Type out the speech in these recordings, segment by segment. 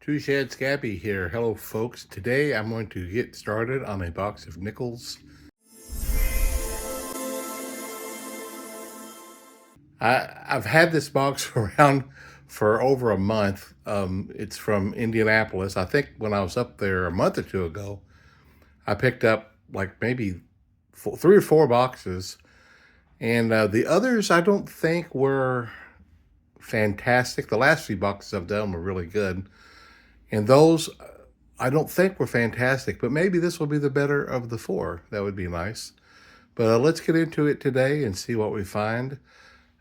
Two Shad Scabby here. Hello, folks. Today I'm going to get started on a box of nickels. I've had this box around for over a month. It's from Indianapolis. I think when I was up there a month or two ago, I picked up like maybe three or four boxes. And the others I don't think were fantastic. The last few boxes I've done were really good. And those I don't think were fantastic, but maybe this will be the better of the four. That would be nice. But let's get into it today and see what we find.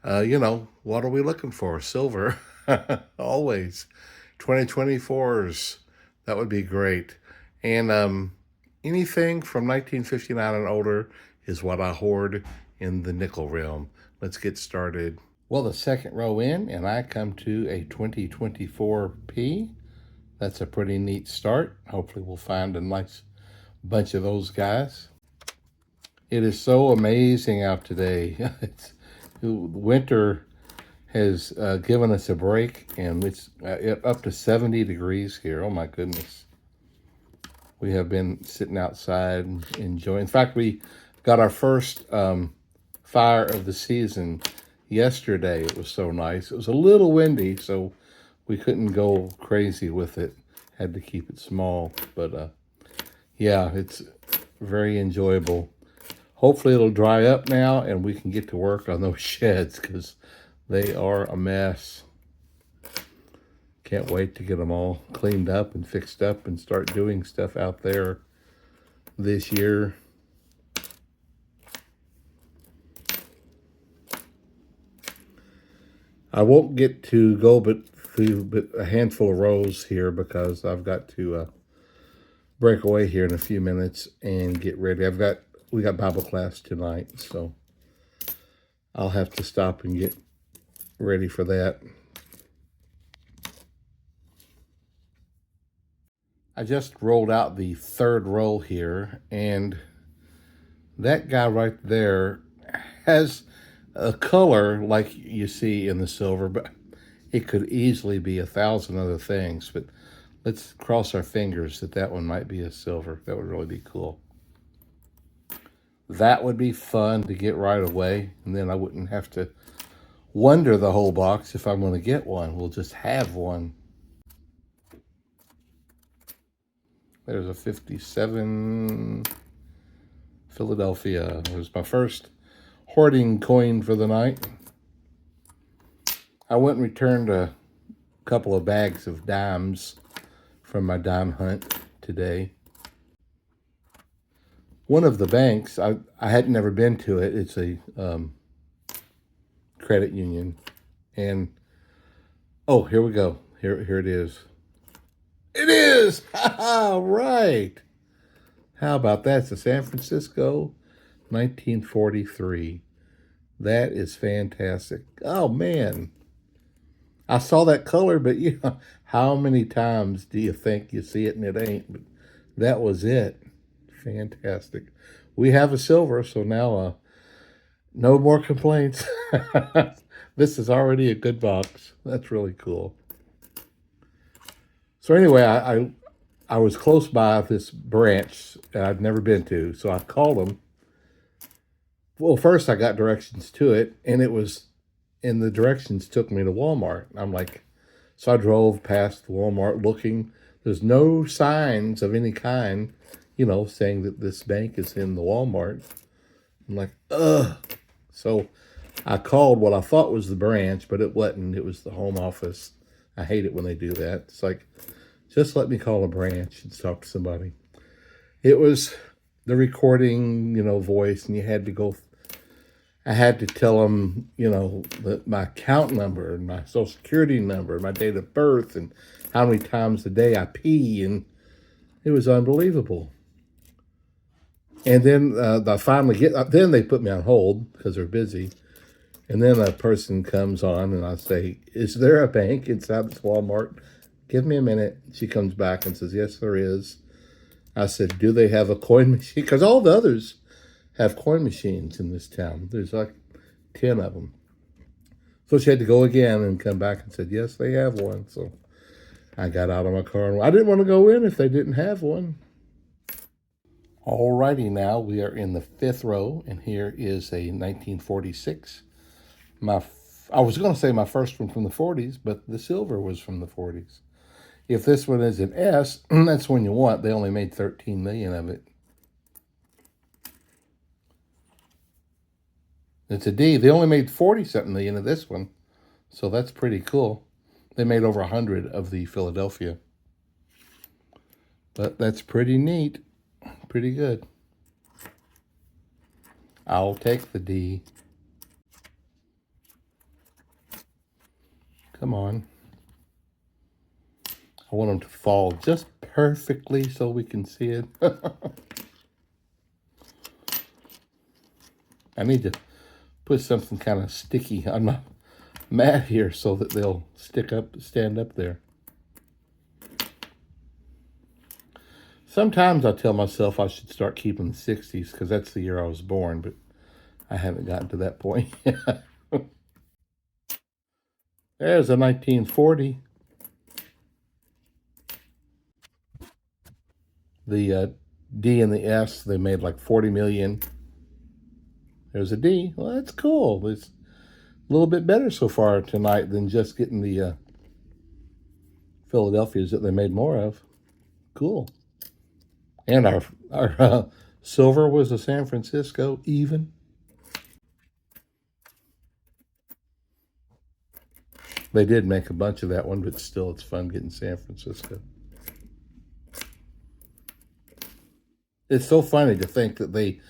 What are we looking for? Silver, always. 2024s, that would be great. And anything from 1959 and older is what I hoard in the nickel realm. Let's get started. Well, the second row in, and I come to a 2024P. That's a pretty neat start. Hopefully we'll find a nice bunch of those guys. It is so amazing out today. Winter has given us a break, and it's up to 70 degrees here. Oh my goodness. We have been sitting outside enjoying. In fact, we got our first fire of the season yesterday. It was so nice. It was a little windy, so we couldn't go crazy with it. Had to keep it small. But yeah, it's very enjoyable. Hopefully it'll dry up now and we can get to work on those sheds because they are a mess. Can't wait to get them all cleaned up and fixed up and start doing stuff out there this year. I won't get to go through a handful of rows here because I've got to break away here in a few minutes and get ready. We got Bible class tonight, so I'll have to stop and get ready for that. I just rolled out the third roll here, and that guy right there has a color like you see in the silver, but it could easily be 1,000 other things. But let's cross our fingers that one might be a silver. That would really be cool. That would be fun to get right away, and then I wouldn't have to wonder the whole box if I'm going to get one. We'll just have one. There's a 57 Philadelphia. There's my first hoarding coin for the night. I went and returned a couple of bags of dimes from my dime hunt today. One of the banks, I had never been to it. It's a credit union. And, oh, here we go. Here it is. It is! Ha-ha! Right! How about that? It's a San Francisco 1943. That is fantastic. Oh, man. I saw that color, but how many times do you think you see it and it ain't? But that was it. Fantastic. We have a silver, so now no more complaints. This is already a good box. That's really cool. So anyway, I was close by this branch that I'd never been to, so I called them. Well, first I got directions to it, and the directions took me to Walmart. I'm like, so I drove past the Walmart looking. There's no signs of any kind, saying that this bank is in the Walmart. I'm like, ugh. So I called what I thought was the branch, but it wasn't. It was the home office. I hate it when they do that. It's like, just let me call a branch and talk to somebody. It was the recording, voice, and I had to tell them, my account number and my social security number, my date of birth, and how many times a day I pee, and it was unbelievable. And then then they put me on hold because they're busy. And then a person comes on and I say, is there a bank inside this Walmart? Give me a minute. She comes back and says, yes, there is. I said, do they have a coin machine? Because all the others have coin machines in this town. There's like 10 of them. So she had to go again and come back and said, yes, they have one. So I got out of my car and I didn't want to go in if they didn't have one. Alrighty, now we are in the fifth row, and here is a 1946. I was going to say my first one from the 40s, but the silver was from the 40s. If this one is an S, that's one you want. They only made 13 million of it. It's a D. They only made 40-something million of this one, so that's pretty cool. They made over 100 of the Philadelphia. But that's pretty neat. Pretty good. I'll take the D. Come on. I want them to fall just perfectly so we can see it. I need to put something kind of sticky on my mat here so that they'll stand up there. Sometimes I tell myself I should start keeping the 60s because that's the year I was born, but I haven't gotten to that point yet. There's a 1940. The D and the S, they made like 40 million. There's a D. Well, that's cool. It's a little bit better so far tonight than just getting the Philadelphias that they made more of. Cool. And our silver was a San Francisco even. They did make a bunch of that one, but still it's fun getting San Francisco. It's so funny to think that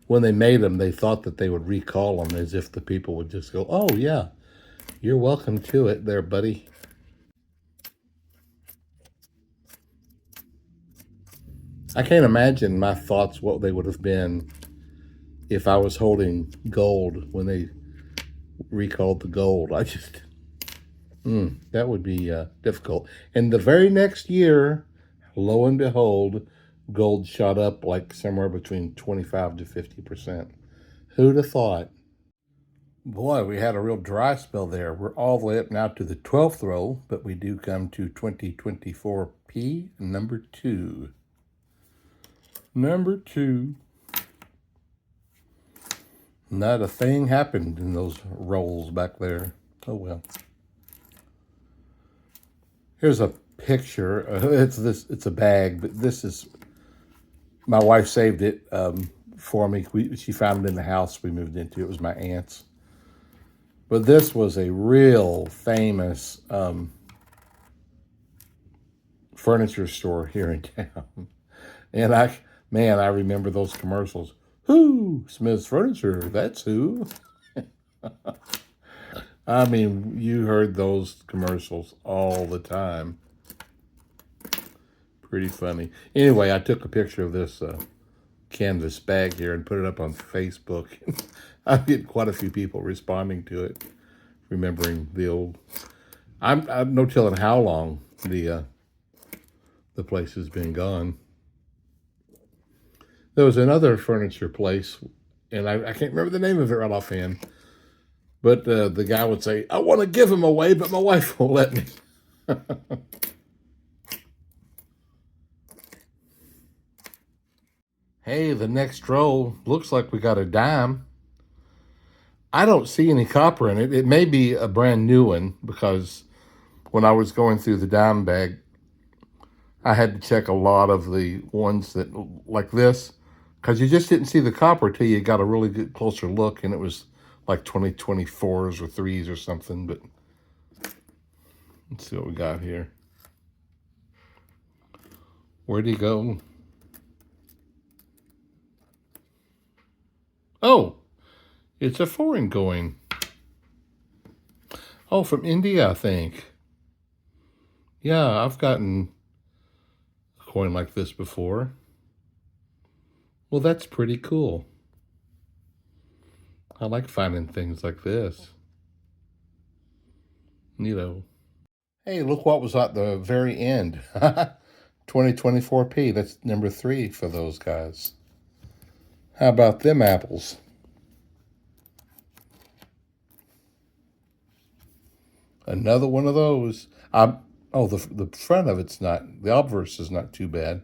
when they made them, they thought that they would recall them as if the people would just go, oh, yeah, you're welcome to it there, buddy. I can't imagine my thoughts, what they would have been if I was holding gold when they recalled the gold. That would be difficult. And the very next year, lo and behold, gold shot up like somewhere between 25 to 50%. Who'd have thought? Boy, we had a real dry spell there. We're all the way up now to the 12th row, but we do come to 2024P, number 2. Number 2. Not a thing happened in those rolls back there. Oh, well. Here's a picture. It's a bag, but this is, my wife saved it for me. She found it in the house we moved into. It was my aunt's. But this was a real famous furniture store here in town. And I remember those commercials. Who? Smith's Furniture, that's who. I mean, you heard those commercials all the time. Pretty funny. Anyway, I took a picture of this canvas bag here and put it up on Facebook. I get quite a few people responding to it, remembering the old. I'm no telling how long the place has been gone. There was another furniture place, and I can't remember the name of it right offhand. But the guy would say, I want to give them away, but my wife won't let me. Hey, the next row looks like we got a dime. I don't see any copper in it. It may be a brand new one because when I was going through the dime bag, I had to check a lot of the ones that like this because you just didn't see the copper till you got a really good closer look, and it was like 2024s or 3s or something. But let's see what we got here. Where'd he go? Oh, it's a foreign coin. Oh, from India, I think. Yeah, I've gotten a coin like this before. Well, that's pretty cool. I like finding things like this. Neato. Hey, look what was at the very end. 2024P, that's number 3 for those guys. How about them apples? Another one of those. Oh, the front of it's not, the obverse is not too bad.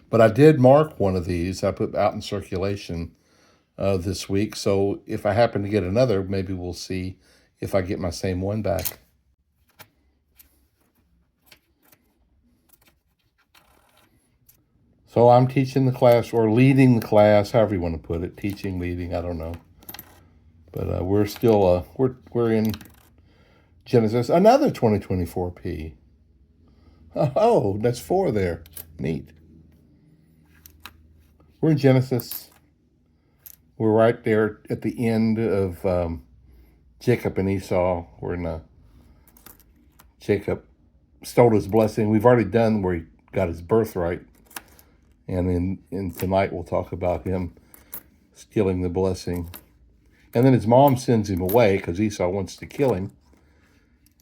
But I did mark one of these. I put out in circulation this week. So if I happen to get another, maybe we'll see if I get my same one back. So I'm teaching the class or leading the class, however you want to put it. Teaching, leading, I don't know. But we're still we're in Genesis, another 2024P. Oh, that's 4 there. Neat. We're in Genesis. We're right there at the end of Jacob and Esau. We're in Jacob stole his blessing. We've already done where he got his birthright. And in tonight we'll talk about him stealing the blessing. And then his mom sends him away because Esau wants to kill him.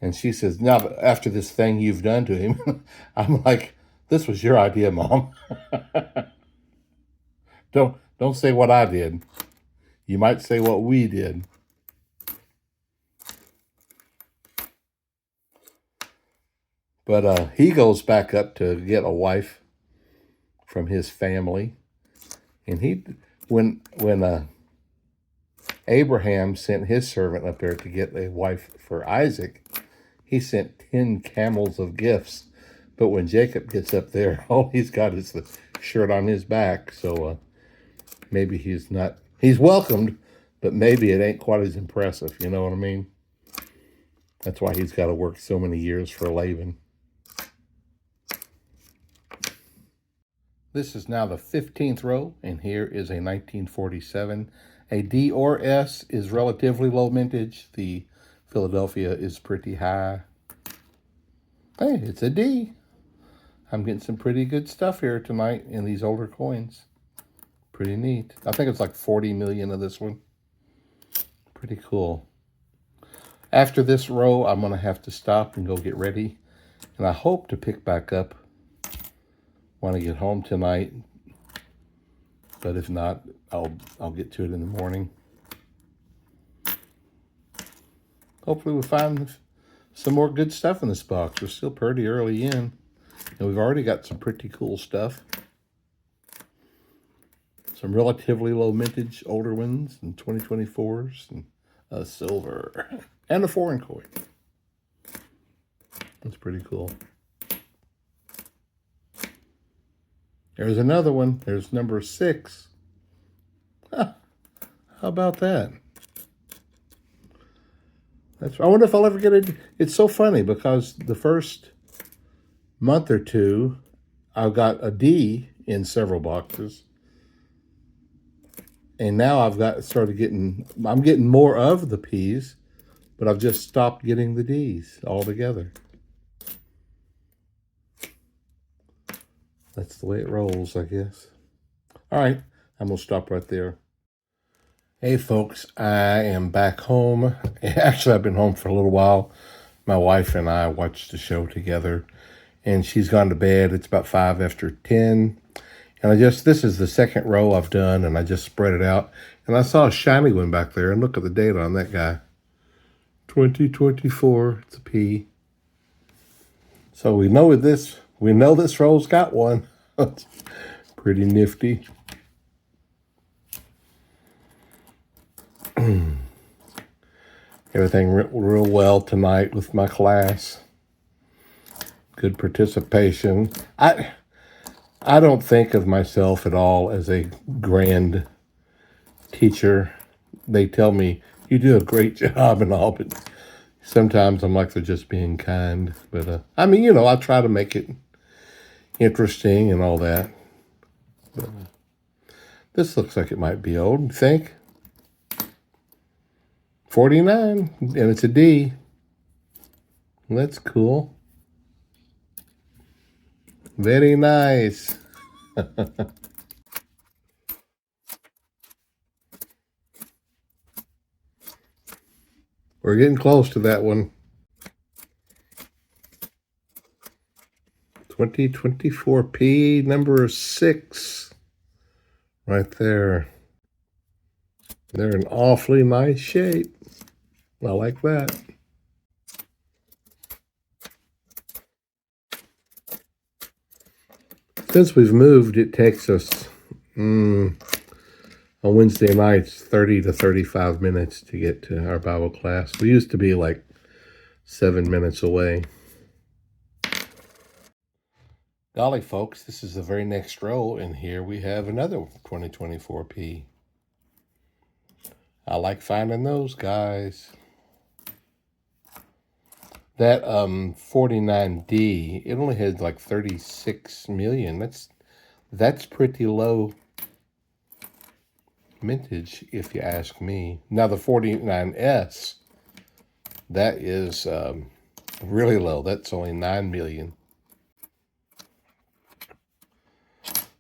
And she says, now, after this thing you've done to him, I'm like, this was your idea, Mom. Don't say what I did. You might say what we did. But he goes back up to get a wife from his family. And when Abraham sent his servant up there to get a wife for Isaac, he sent 10 camels of gifts. But when Jacob gets up there, all he's got is the shirt on his back. So maybe he's welcomed, but maybe it ain't quite as impressive. You know what I mean? That's why he's got to work so many years for Laban. This is now the 15th row, and here is a 1947. A D or S is relatively low mintage. The Philadelphia is pretty high. Hey, it's a D. I'm getting some pretty good stuff here tonight in these older coins. Pretty neat. I think it's like 40 million of this one. Pretty cool. After this row, I'm going to have to stop and go get ready. And I hope to pick back up when I get home tonight. But if not, I'll get to it in the morning. Hopefully we'll find some more good stuff in this box. We're still pretty early in. And we've already got some pretty cool stuff. Some relatively low mintage older ones and 2024s and a silver and a foreign coin. That's pretty cool. There's another one. There's number 6. Huh. How about that? I wonder if I'll ever get it. It's so funny because the first month or two, I've got a D in several boxes. And now I'm getting more of the P's, but I've just stopped getting the D's altogether. That's the way it rolls, I guess. All right, I'm going to stop right there. Hey, folks, I am back home. Actually, I've been home for a little while. My wife and I watched the show together, and she's gone to bed. It's about 5 after 10. And this is the second row I've done, and I just spread it out. And I saw a shiny one back there, and look at the date on that guy. 2024, it's a P. So we know this row's got one. Pretty nifty. Everything real well tonight with my class. Good participation. I don't think of myself at all as a grand teacher. They tell me, you do a great job and all, but sometimes I'm like they're just being kind. But, I try to make it interesting and all that. But this looks like it might be old, you think? 49, and it's a D. That's cool. Very nice. We're getting close to that one. 2024P number 6. Right there. They're in awfully nice shape. I like that. Since we've moved, it takes us on Wednesday nights 30 to 35 minutes to get to our Bible class. We used to be like 7 minutes away. Golly, folks, this is the very next row, and here we have another 2024P. I like finding those, guys. That 49D, it only had like 36 million. That's pretty low mintage, if you ask me. Now the 49S, that is really low. That's only 9 million.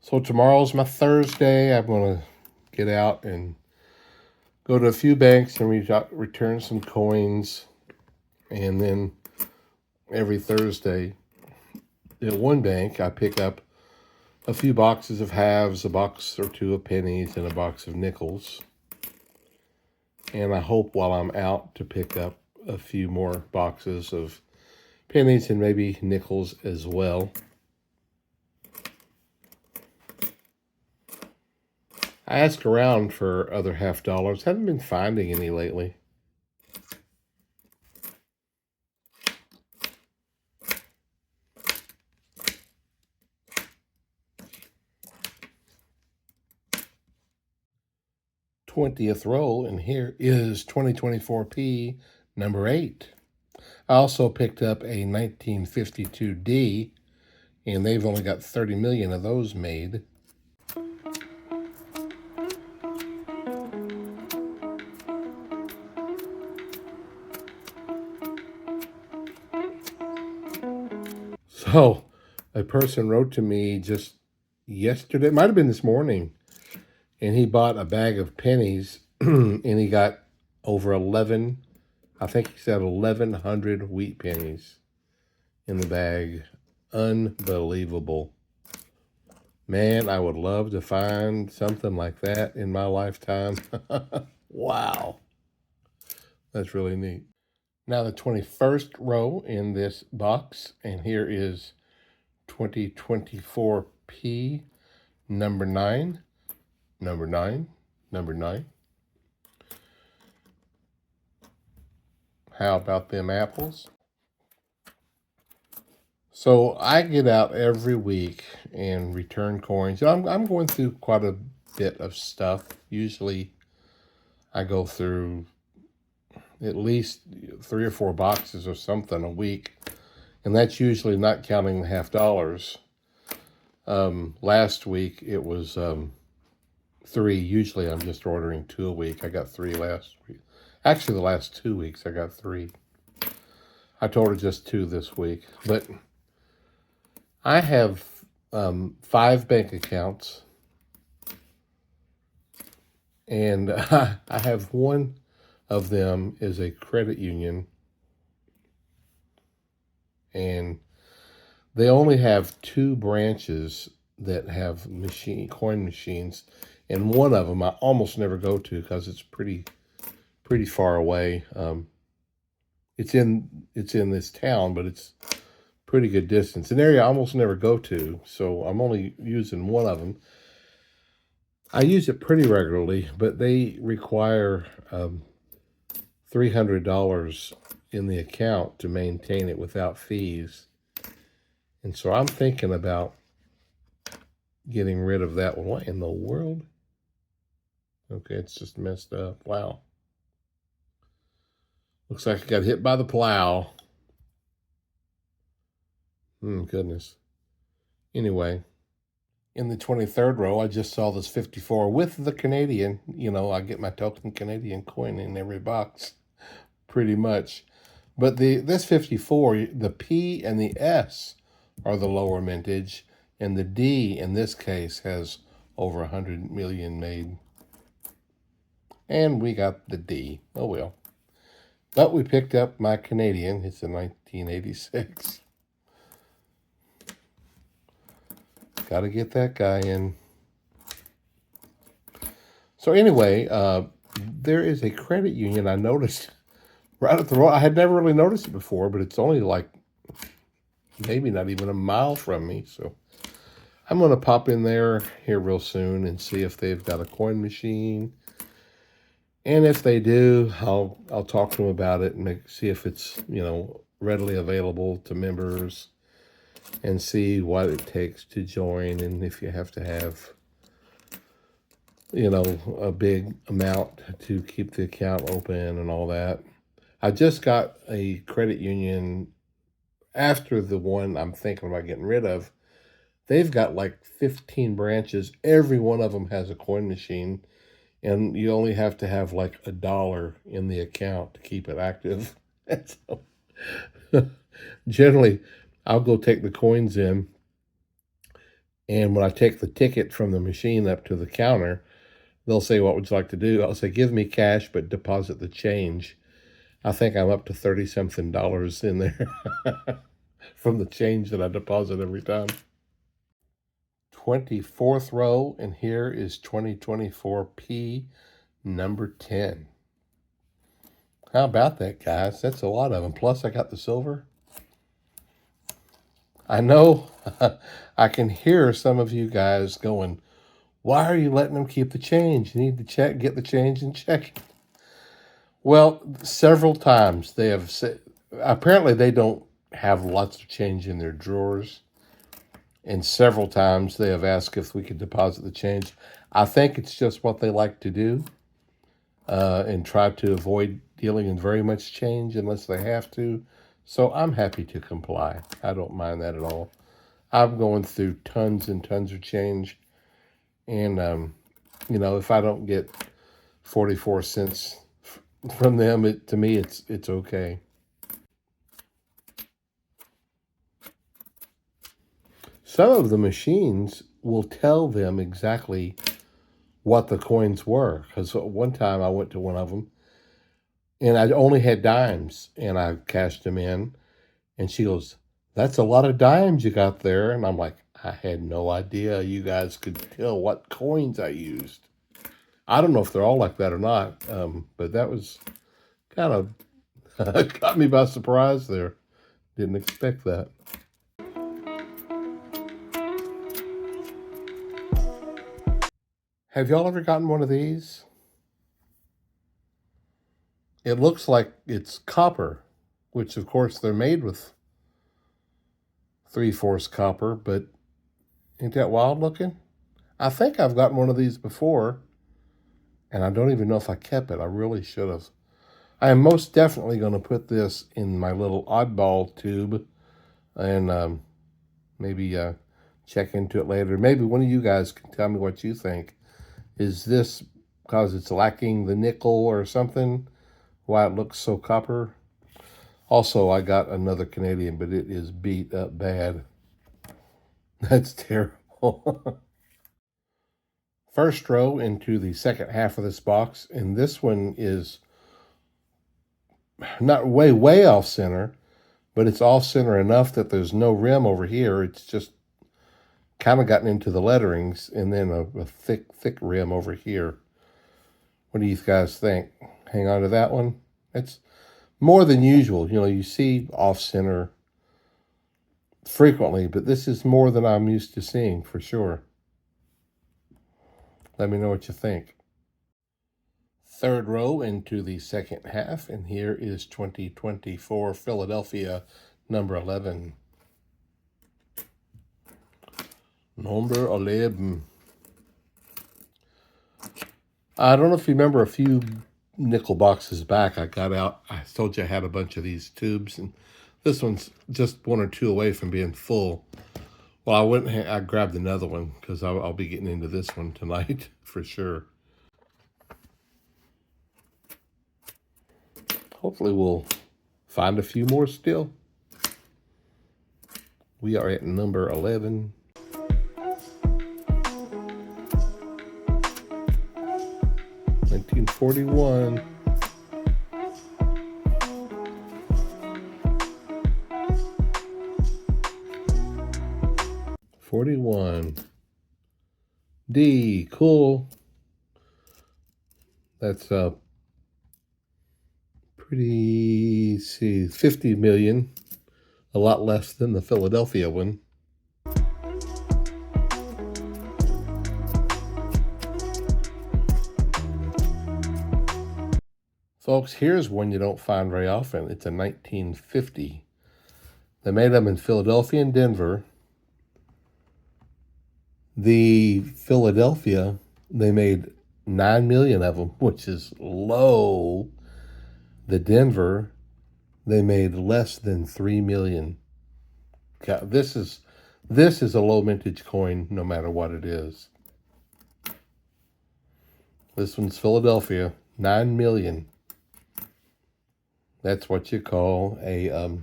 So tomorrow's my Thursday. I'm going to get out and go to a few banks and return some coins. And then every Thursday at one bank, I pick up a few boxes of halves, a box or two of pennies, and a box of nickels. And I hope while I'm out to pick up a few more boxes of pennies and maybe nickels as well. I ask around for other half dollars. Haven't been finding any lately. #20th roll, and here is 2024P number 8. I also picked up a 1952D, and they've only got 30 million of those made. So a person wrote to me just yesterday, it might have been this morning, and he bought a bag of pennies and he got over 11, I think he said 1,100 wheat pennies in the bag. Unbelievable. Man, I would love to find something like that in my lifetime. Wow. That's really neat. Now the 21st row in this box, and here is 2024P number 9. Number 9. How about them apples? So I get out every week and return coins. I'm going through quite a bit of stuff. Usually I go through at least 3 or 4 boxes or something a week. And that's usually not counting the half dollars. Last week it was 3. Usually I'm just ordering 2 a week. I got 3 last week. Actually, the last 2 weeks I got 3. I told her just 2 this week. But I have 5 bank accounts. And I have one of them is a credit union. And they only have 2 branches that have coin machines. And one of them I almost never go to because it's pretty far away. It's in this town, but it's pretty good distance. An area I almost never go to, so I'm only using one of them. I use it pretty regularly, but they require $300 in the account to maintain it without fees. And so I'm thinking about getting rid of that one. What in the world? Okay, it's just messed up. Wow. Looks like I got hit by the plow. Goodness. Anyway, in the 23rd row, I just saw this 54 with the Canadian. You know, I get my token Canadian coin in every box, pretty much. But this 54, the P and the S are the lower mintage, and the D in this case has over 100 million made. And we got the D. Oh well. But we picked up my Canadian. It's a 1986. Got to get that guy in. So anyway, there is a credit union I noticed right at the road. I had never really noticed it before, but it's only like maybe not even a mile from me. So I'm going to pop in there here real soon and see if they've got a coin machine. And if they do, I'll talk to them about it and see if it's, readily available to members, and see what it takes to join, and if you have to have, a big amount to keep the account open and all that. I just got a credit union after the one I'm thinking about getting rid of. They've got like 15 branches. Every one of them has a coin machine, and you only have to have like $1 in the account to keep it active. And so, generally, I'll go take the coins in, and when I take the ticket from the machine up to the counter, they'll say, "What would you like to do?" I'll say, "Give me cash, but deposit the change." I think I'm up to 30 something dollars in there from the change that I deposit every time. 24th row, and here is 2024P number 10. How about that, guys? That's a lot of them. Plus, I got the silver. I know I can hear some of you guys going, "Why are you letting them keep the change? You need to get the change and check it." Well, several times they have said, apparently they don't have lots of change in their drawers. And several times they have asked if we could deposit the change. I think it's just what they like to do, and try to avoid dealing in very much change unless they have to. So I'm happy to comply. I don't mind that at all. I'm going through tons and tons of change. And, if I don't get 44 cents from them, to me, it's okay. Some of the machines will tell them exactly what the coins were. Because one time I went to one of them, and I only had dimes, and I cashed them in, and she goes, "That's a lot of dimes you got there." And I'm like, "I had no idea you guys could tell what coins I used." I don't know if they're all like that or not, but that was kind of caught me by surprise there. Didn't expect that. Have y'all ever gotten one of these? It looks like it's copper, which of course they're made with 3/4 copper, but ain't that wild looking? I think I've gotten one of these before, and I don't even know if I kept it. I really should have. I am most definitely going to put this in my little oddball tube, and maybe check into it later. Maybe one of you guys can tell me what you think. Is this because it's lacking the nickel or something? Why it looks so copper? Also, I got another Canadian, but it is beat up bad. That's terrible. First row into the second half of this box, and this one is not way off center, but it's off center enough that there's no rim over here. It's just kind of gotten into the letterings, and then a thick rim over here. What do you guys think? Hang on to that one. It's more than usual. You see off center frequently, but this is more than I'm used to seeing for sure. Let me know what you think. Third row into the second half, and here is 2024 Philadelphia number 11. Number 11. I don't know if you remember a few nickel boxes back I got out. I told you I had a bunch of these tubes, and this one's just one or two away from being full. Well, I grabbed another one because I'll be getting into this one tonight for sure. Hopefully we'll find a few more still. We are at number 11. $1941. $41. D, cool. That's pretty, see, 50 million. A lot less than the Philadelphia one. Folks, here's one you don't find very often. It's a 1950. They made them in Philadelphia and Denver. The Philadelphia, they made 9 million of them, which is low. The Denver, they made less than 3 million. God, this is a low mintage coin no matter what it is. This one's Philadelphia, 9 million. That's what you call a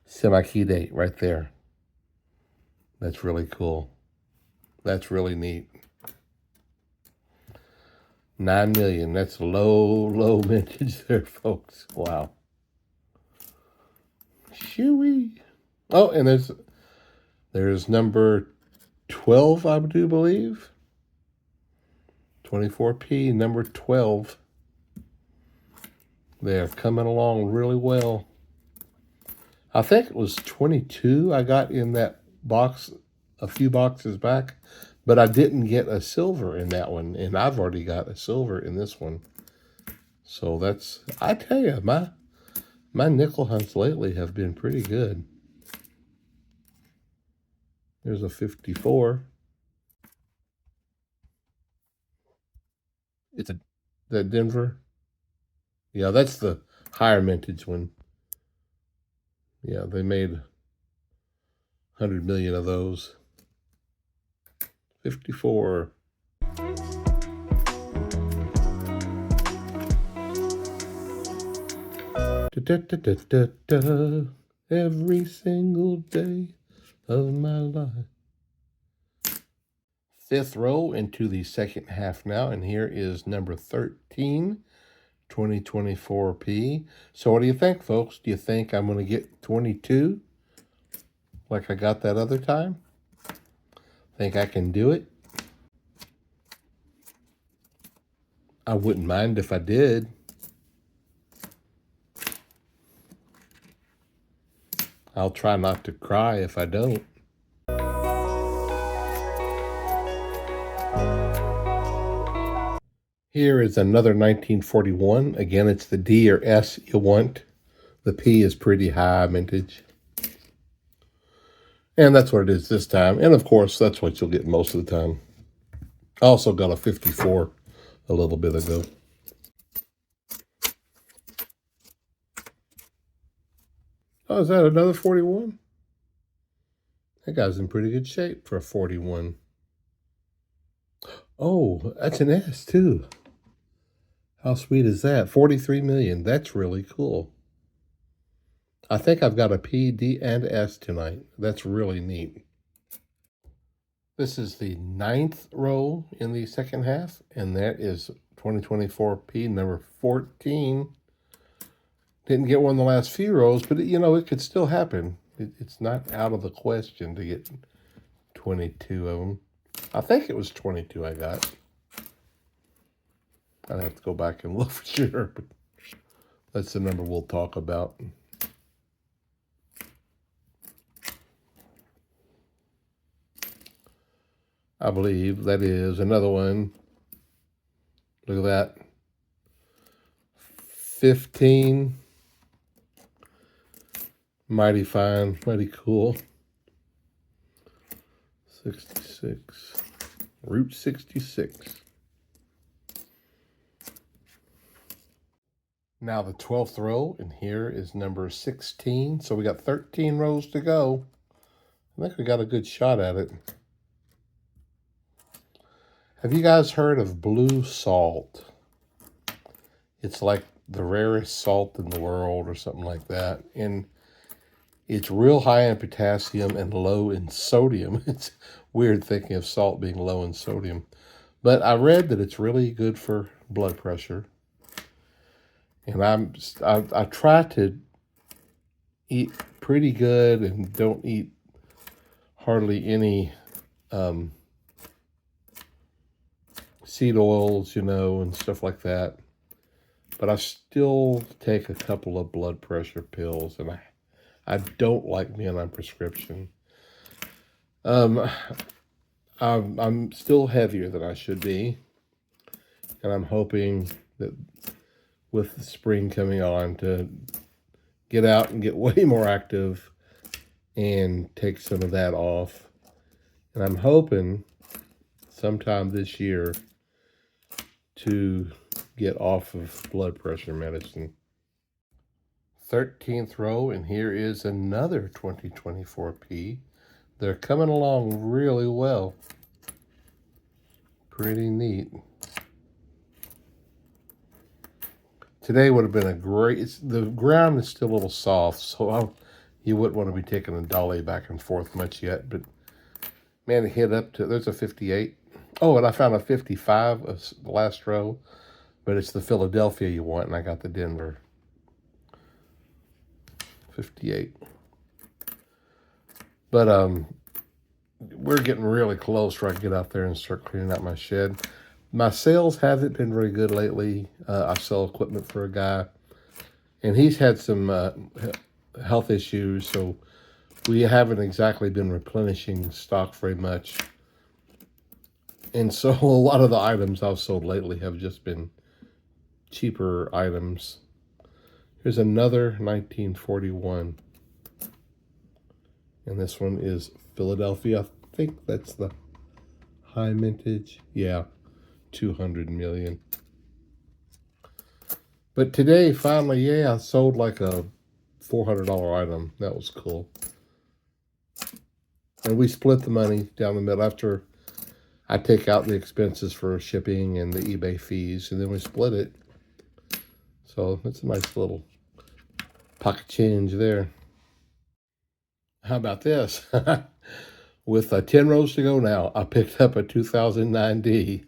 semi-key date right there. That's really cool. That's really neat. 9 million. That's low mintage there, folks. Wow. Shooey. Oh, and there's number 12, I do believe. 24p, number 12. They're coming along really well. I think it was 22 I got in that box a few boxes back, but I didn't get a silver in that one, and I've already got a silver in this one. So that's, I tell you, my nickel hunts lately have been pretty good. There's a 54. It's the Denver. Yeah, that's the higher mintage one. Yeah, they made 100 million of those. 54. Da, da, da, da, da, every single day of my life. Fifth row into the second half now, and here is number 13, 2024p. So what do you think, folks? Do you think I'm going to get 22 like I got that other time? Think I can do it? I wouldn't mind if I did. I'll try not to cry if I don't. Here is another 1941. Again, it's the D or S you want. The P is pretty high mintage. And that's what it is this time. And of course, that's what you'll get most of the time. I also got a 54 a little bit ago. Oh, is that another 41? That guy's in pretty good shape for a 41. Oh, that's an S too. How sweet is that? 43 million. That's really cool. I think I've got a P, D, and S tonight. That's really neat. This is the 9th row in the second half, and that is 2024P number 14. Didn't get one in the last few rows, but it could still happen. It's not out of the question to get 22 of them. I think it was 22 I got. I'd have to go back and look for sure, but that's the number we'll talk about. I believe that is another one. Look at that. 15. Mighty fine, mighty cool. 66. Route 66. Now the 12th row, and here is number 16. So we got 13 rows to go. I think we got a good shot at it. Have you guys heard of blue salt? It's like the rarest salt in the world or something like that. And it's real high in potassium and low in sodium. It's weird thinking of salt being low in sodium. But I read that it's really good for blood pressure. And I try to eat pretty good and don't eat hardly any seed oils, and stuff like that. But I still take a couple of blood pressure pills, and I don't like being on prescription. I'm still heavier than I should be, and I'm hoping that with the spring coming on to get out and get way more active and take some of that off. And I'm hoping sometime this year to get off of blood pressure medicine. 13th row, and here is another 2024P. They're coming along really well. Pretty neat. Today would have been a great, the ground is still a little soft, so you wouldn't want to be taking a dolly back and forth much yet, but man, it hit up to, there's a 58. Oh, and I found a 55, the last row, but it's the Philadelphia you want, and I got the Denver. 58. But we're getting really close where I get out there and start cleaning out my shed. My sales haven't been very good lately. I sell equipment for a guy, and he's had some health issues, so we haven't exactly been replenishing stock very much. And so a lot of the items I've sold lately have just been cheaper items. Here's another 1941. And this one is Philadelphia. I think that's the high mintage. Yeah, 200 million. But today, finally, yeah, I sold like a $400 item. That was cool. And we split the money down the middle after I take out the expenses for shipping and the eBay fees, and then we split it. So that's a nice little pocket change there. How about this? With 10 rows to go now, I picked up a 2009D.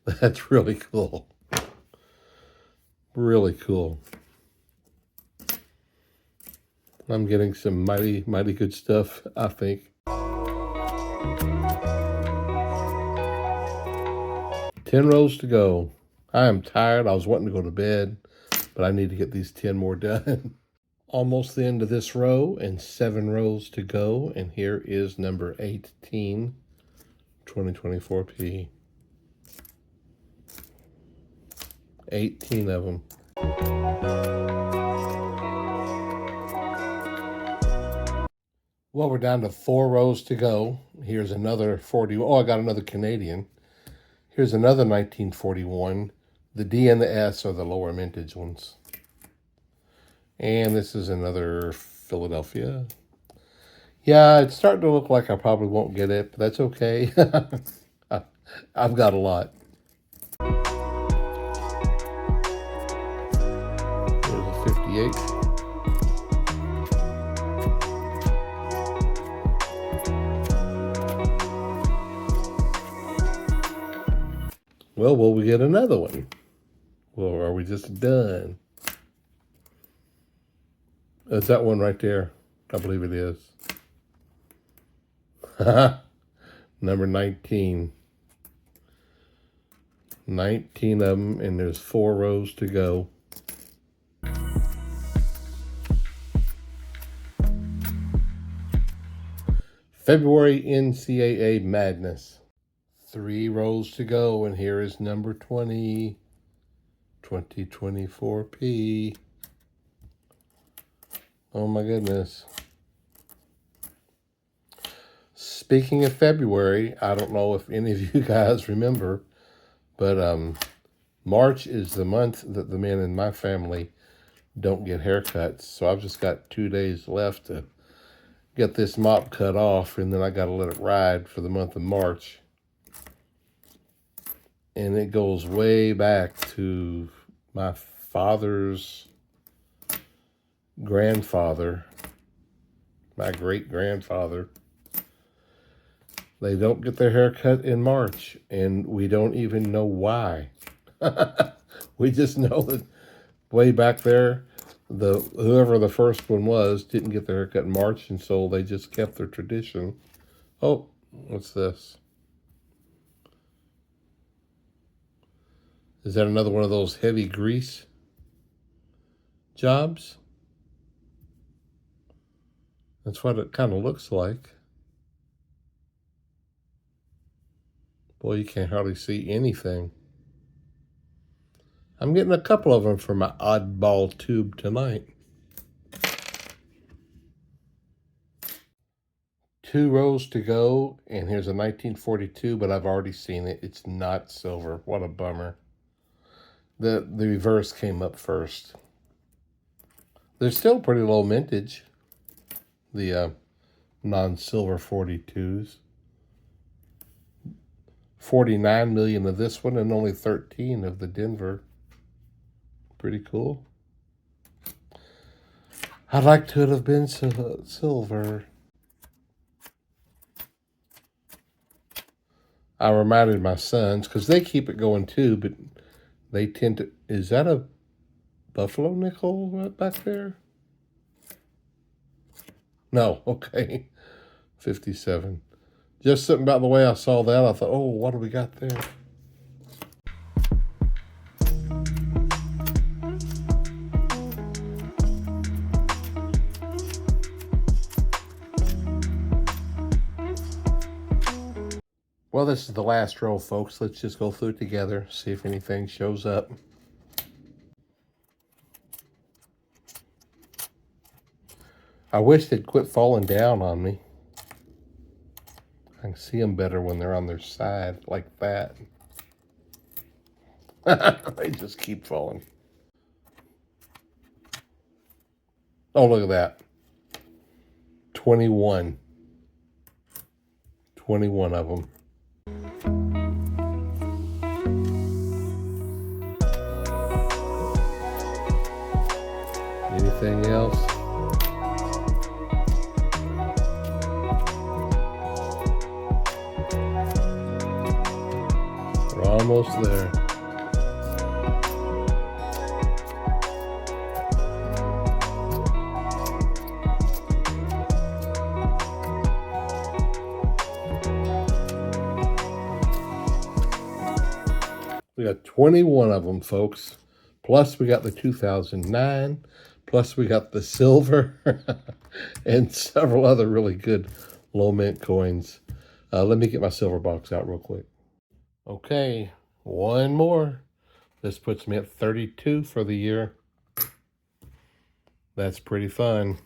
That's really cool. Really cool. I'm getting some mighty good stuff, I think. 10 rows to go. I am tired. I was wanting to go to bed, but I need to get these 10 more done. Almost the end of this row and 7 rows to go. And here is number 18, 2024P. 18 of them. Well, we're down to 4 rows to go. Here's another 40. Oh, I got another Canadian. Here's another 1941. The D and the S are the lower mintage ones. And this is another Philadelphia. Yeah, it's starting to look like I probably won't get it, but that's okay. I've got a lot. There's a 58. Well, will we get another one? Well, are we just done? Is that one right there? I believe it is. Number 19. 19 of them, and there's 4 rows to go. February NCAA Madness. 3 rows to go, and here is number 20, 2024P. Oh my goodness. Speaking of February, I don't know if any of you guys remember, but March is the month that the men in my family don't get haircuts. So I've just got 2 days left to get this mop cut off, and then I got to let it ride for the month of March. And it goes way back to my father's grandfather, my great-grandfather. They don't get their hair cut in March, and we don't even know why. We just know that way back there, whoever the first one was didn't get their hair cut in March, and so they just kept their tradition. Oh, what's this? Is that another one of those heavy grease jobs? That's what it kind of looks like. Boy, you can't hardly see anything. I'm getting a couple of them for my oddball tube tonight. 2 rows to go, and here's a 1942, but I've already seen it. It's not silver. What a bummer. The reverse came up first. They're still pretty low mintage, the non-silver 42s. 49 million of this one and only 13 of the Denver. Pretty cool. I'd like to have been silver. I reminded my sons, because they keep it going too, but they tend to... Is that a buffalo nickel right back there? No, okay. 57. Just something about the way I saw that, I thought, oh, what do we got there? Well, this is the last row, folks. Let's just go through it together, see if anything shows up. I wish they'd quit falling down on me. I can see them better when they're on their side like that. They just keep falling. Oh, look at that. 21. 21 of them. Anything else? We're almost there. We got 21 of them, folks. Plus we got the 2009. Plus we got the silver. And several other really good low mint coins. Let me get my silver box out real quick. Okay, one more. This puts me at 32 for the year. That's pretty fun.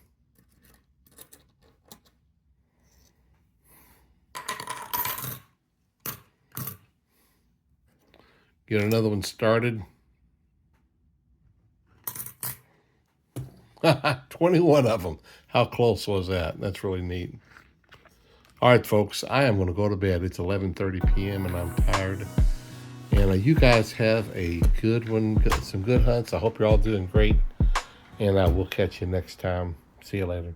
Get another one started. 21 of them. How close was that? That's really neat. All right, folks, I am going to go to bed. It's 11:30 p.m. and I'm tired. And you guys have a good one, some good hunts. I hope you're all doing great. And I will catch you next time. See you later.